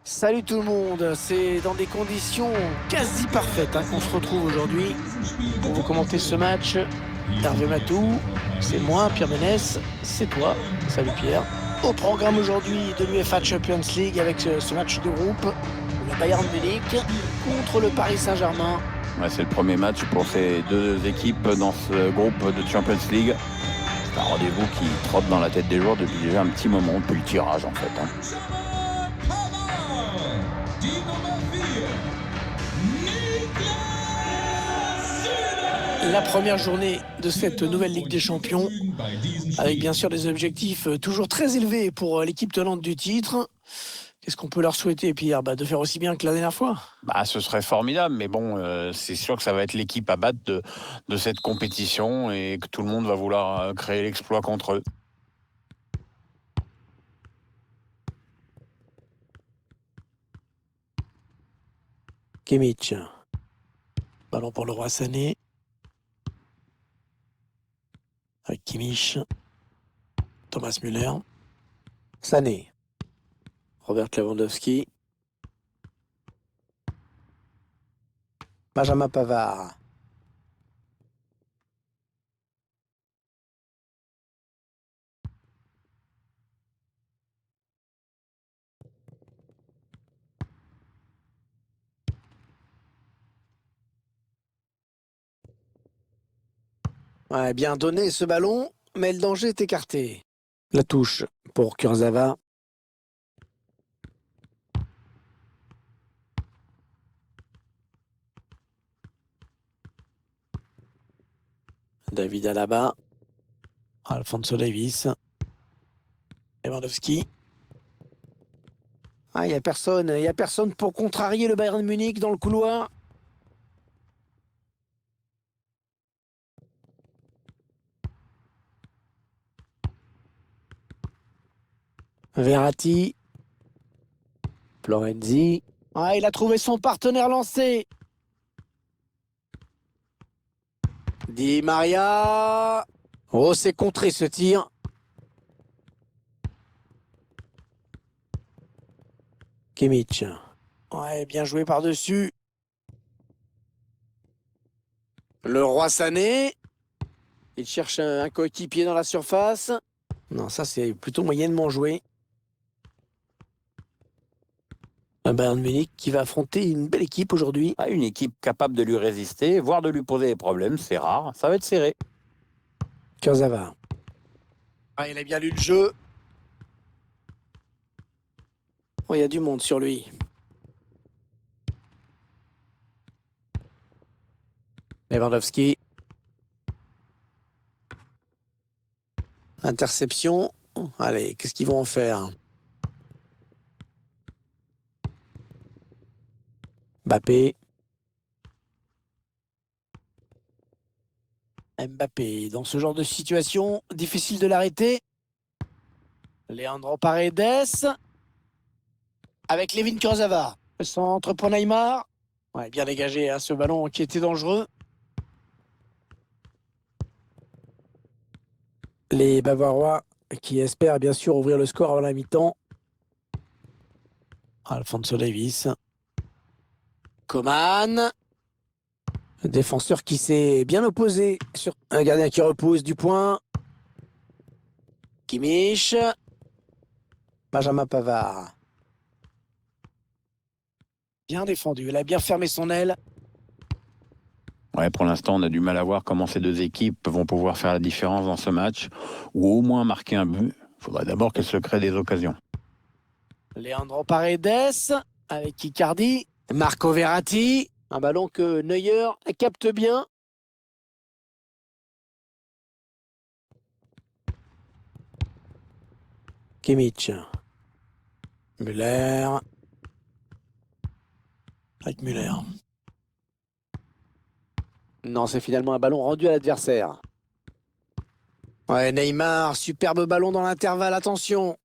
Salut tout le monde, c'est dans des conditions quasi parfaites qu'on se retrouve aujourd'hui pour vous commenter ce match. Hervé Matou, c'est moi, Pierre Ménès, c'est toi, salut Pierre. Au programme aujourd'hui de l'UEFA Champions League avec ce match de groupe, le Bayern Munich contre le Paris Saint-Germain. Ouais, c'est le premier match pour ces deux équipes dans ce groupe de Champions League. C'est un rendez-vous qui trotte dans la tête des joueurs depuis déjà un petit moment, depuis le tirage en fait. La première journée de cette nouvelle Ligue des Champions, avec bien sûr des objectifs toujours très élevés pour l'équipe tenante du titre. Qu'est-ce qu'on peut leur souhaiter, Pierre? De faire aussi bien que la dernière fois. Ce serait formidable, mais bon, c'est sûr que ça va être l'équipe à battre de cette compétition et que tout le monde va vouloir créer l'exploit contre eux. Kimmich. Ballon pour le Roi Sané. Avec Kimmich. Thomas Müller. Sané. Robert Lewandowski. Benjamin Pavard. Ouais, bien donné ce ballon, mais le danger est écarté. La touche pour Kurzawa. David Alaba. Alphonso Davies. Lewandowski. Il n'y a personne pour contrarier le Bayern Munich dans le couloir. Verratti. Florenzi. Il a trouvé son partenaire lancé. Di Maria. Oh, c'est contré ce tir. Kimmich. Ouais, bien joué par-dessus. Le Roi Sané. Il cherche un coéquipier dans la surface. Non, ça c'est plutôt moyennement joué. Un Bayern Munich qui va affronter une belle équipe aujourd'hui. Une équipe capable de lui résister, voire de lui poser des problèmes, c'est rare, ça va être serré. Kurzawa. Il a bien lu le jeu. Il y a du monde sur lui. Lewandowski. Interception. Allez, qu'est-ce qu'ils vont en faire? Mbappé. Mbappé, dans ce genre de situation, difficile de l'arrêter. Leandro Paredes. Avec Levin Kurzawa. Le centre pour Neymar. Bien dégagé, ce ballon qui était dangereux. Les Bavarois qui espèrent bien sûr ouvrir le score avant la mi-temps. Alphonso Davies. Coman. Le défenseur qui s'est bien opposé sur un gardien qui repousse du point. Kimmich. Benjamin Pavard. Bien défendu, il a bien fermé son aile. Pour l'instant, on a du mal à voir comment ces deux équipes vont pouvoir faire la différence dans ce match, ou au moins marquer un but. Il faudra d'abord qu'elles se créent des occasions. Leandro Paredes avec Icardi. Marco Verratti. Un ballon que Neuer capte bien. Kimmich. Müller. Avec Müller. Non, c'est finalement un ballon rendu à l'adversaire. Neymar, superbe ballon dans l'intervalle, attention.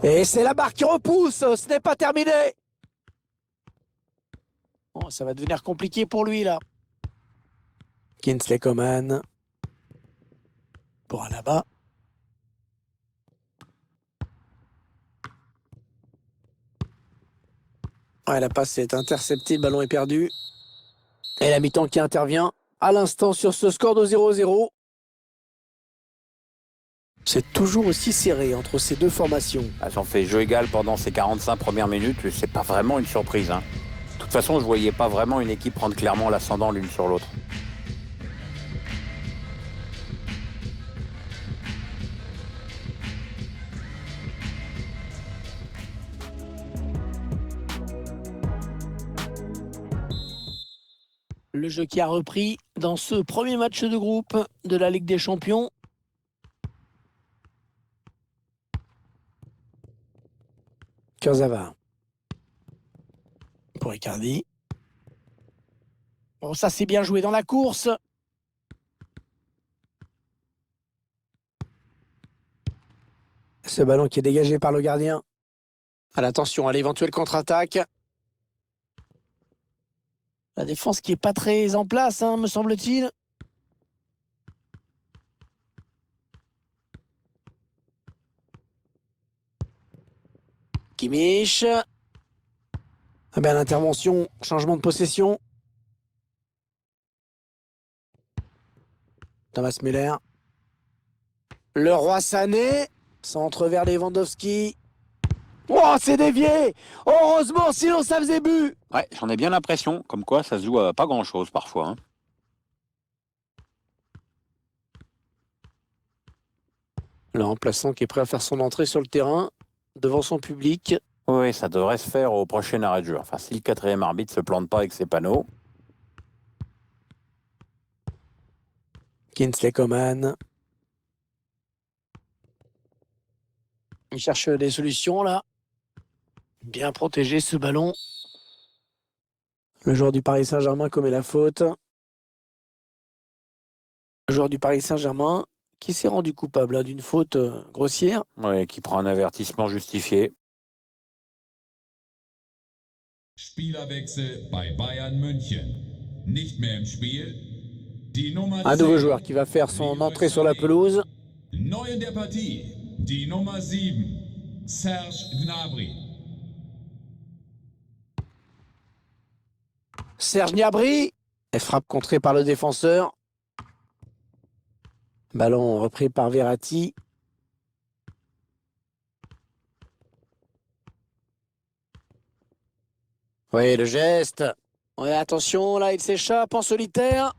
Et c'est la barre qui repousse, ce n'est pas terminé. Ça va devenir compliqué pour lui, là. Kingsley Coman. Pour Alaba. Ouais, la passe est interceptée, le ballon est perdu. Et la mi-temps qui intervient à l'instant sur ce score de 0-0. C'est toujours aussi serré entre ces deux formations. Elles ont fait jeu égal pendant ces 45 premières minutes. C'est pas vraiment une surprise, hein. De toute façon, je voyais pas vraiment une équipe prendre clairement l'ascendant l'une sur l'autre. Le jeu qui a repris dans ce premier match de groupe de la Ligue des Champions. Kurzawa. Pour Icardi. Bon, ça c'est bien joué dans la course. Ce ballon qui est dégagé par le gardien. Attention à l'éventuelle contre-attaque. La défense qui est pas très en place, hein, me semble-t-il. Kimmich. Ah ben, l'intervention, changement de possession. Thomas Müller. Le roi Sané. Centre vers Lewandowski. Oh, c'est dévié! Heureusement, sinon ça faisait but! Ouais, j'en ai bien l'impression, comme quoi ça se joue à pas grand-chose parfois, hein. Le remplaçant qui est prêt à faire son entrée sur le terrain, devant son public. Oui, ça devrait se faire au prochain arrêt de jeu. Enfin, si le quatrième arbitre se plante pas avec ses panneaux. Kingsley Coman. Il cherche des solutions là. Bien protégé ce ballon. Le joueur du Paris Saint-Germain commet la faute. Le joueur du Paris Saint-Germain qui s'est rendu coupable d'une faute grossière. Oui, qui prend un avertissement justifié. Spielerwechsel bei Bayern München. Nicht mehr im Spiel. Die Nummer Un nouveau 10, joueur qui va faire son entrée sur la pelouse. neu in der Partie, die Nummer 7, Serge Gnabry. Serge Gnabry. Et frappe contrée par le défenseur. Ballon repris par Verratti. Oui, le geste. Oui, attention, là, il s'échappe en solitaire.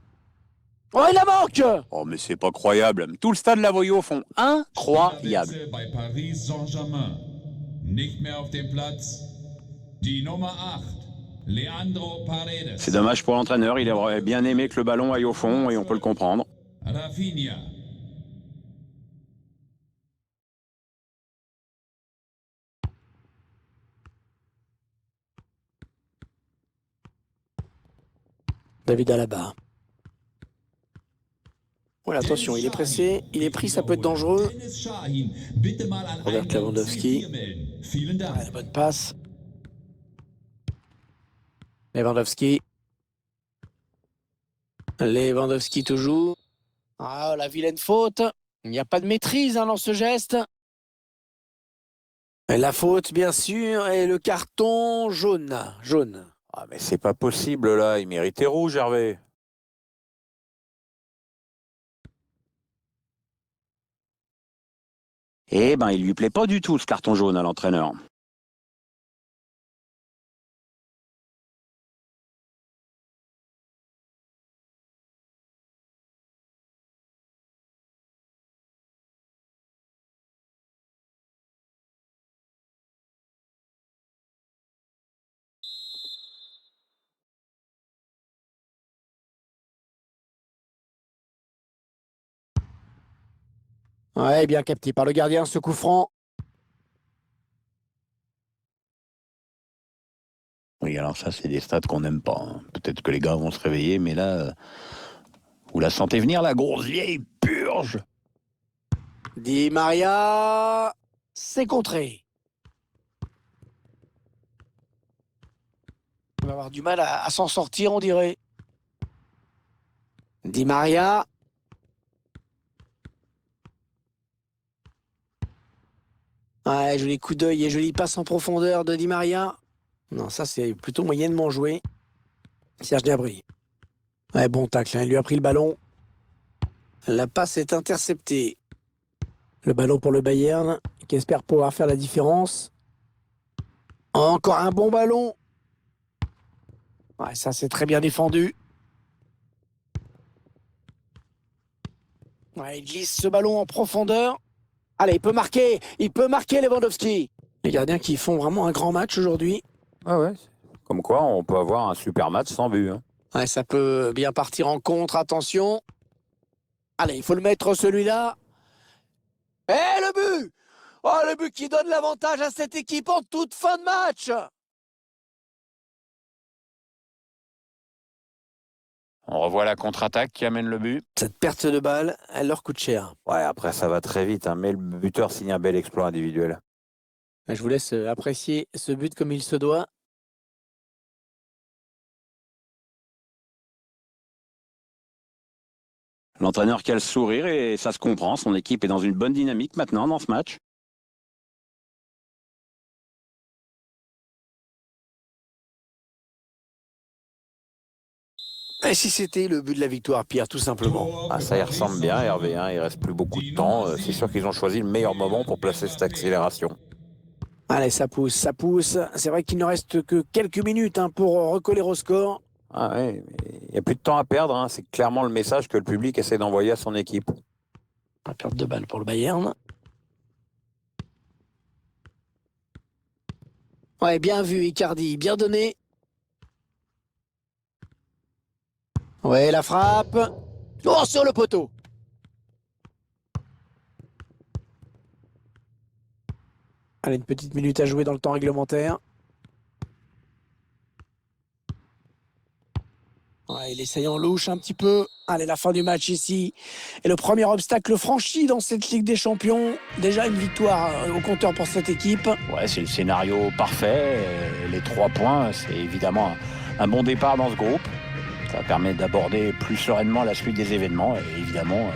Oh, il la manque! Oh, mais c'est pas croyable. Tout le stade la voyait au fond. Incroyable. Spielerwechsel bei Paris Saint-Germain. Nicht mehr auf dem Platz. Die Nummer 8, Leandro Paredes. C'est dommage pour l'entraîneur. Il aurait bien aimé que le ballon aille au fond et on peut le comprendre. Rafinha. David Alaba. Voilà, attention, il est pressé, il est pris, ça peut être dangereux. Dennis Schahin, bitte mal an Robert Eingang Lewandowski. C4 melden. Vielen Dank. La bonne passe. Lewandowski. Lewandowski toujours. Ah, la vilaine faute. Il n'y a pas de maîtrise dans ce geste. Et la faute, bien sûr, et le carton jaune. Jaune. Ah, mais c'est pas possible là. Il méritait rouge, Hervé. Eh ben, il lui plaît pas du tout ce carton jaune à l'entraîneur. Ouais, bien capté par le gardien, ce coup franc. Oui, alors ça, c'est des stats qu'on n'aime pas, hein. Peut-être que les gars vont se réveiller, mais là, vous la sentez venir, la grosse vieille purge. Di Maria, c'est contré. Il va avoir du mal à s'en sortir, on dirait. Di Maria. Ouais, joli coup d'œil et jolie passe en profondeur de Di Maria. Non, ça c'est plutôt moyennement joué. Serge Gnabry. Ouais, bon tacle, hein. Il lui a pris le ballon. La passe est interceptée. Le ballon pour le Bayern, qui espère pouvoir faire la différence. Encore un bon ballon. Ouais, ça c'est très bien défendu. Ouais, il glisse ce ballon en profondeur. Allez, il peut marquer Lewandowski. Les gardiens qui font vraiment un grand match aujourd'hui. Ah ouais. Comme quoi, on peut avoir un super match sans but. Hein. Ouais, ça peut bien partir en contre, attention. Allez, il faut le mettre celui-là. Et le but! Oh, le but qui donne l'avantage à cette équipe en toute fin de match. On revoit la contre-attaque qui amène le but. Cette perte de balle, elle leur coûte cher. Ouais, après ça va très vite, hein, mais le buteur signe un bel exploit individuel. Je vous laisse apprécier ce but comme il se doit. L'entraîneur qui a le sourire et ça se comprend. Son équipe est dans une bonne dynamique maintenant dans ce match. Et si c'était le but de la victoire, Pierre, tout simplement. Ah, ça y ressemble bien, Hervé. Hein, il reste plus beaucoup de temps. C'est sûr qu'ils ont choisi le meilleur moment pour placer cette accélération. Allez, ça pousse, ça pousse. C'est vrai qu'il ne reste que quelques minutes pour recoller au score. Ah ouais, il n'y a plus de temps à perdre. Hein. C'est clairement le message que le public essaie d'envoyer à son équipe. La perte de balle pour le Bayern. Ouais, bien vu, Icardi, bien donné. Ouais, la frappe. Oh, sur le poteau. Allez, une petite minute à jouer dans le temps réglementaire. Ouais, il essaye en louche un petit peu. Allez, la fin du match ici. Et le premier obstacle franchi dans cette Ligue des Champions. Déjà une victoire au compteur pour cette équipe. Ouais, c'est le scénario parfait. Les 3 points, c'est évidemment un bon départ dans ce groupe. Ça permet d'aborder plus sereinement la suite des événements. Et évidemment,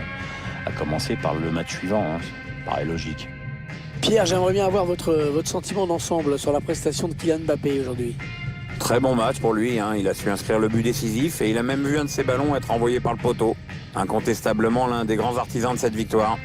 à commencer par le match suivant. Hein. Ça paraît logique. Pierre, j'aimerais bien avoir votre sentiment d'ensemble sur la prestation de Kylian Mbappé aujourd'hui. Très bon match pour lui, hein. Il a su inscrire le but décisif et il a même vu un de ses ballons être envoyé par le poteau. Incontestablement l'un des grands artisans de cette victoire.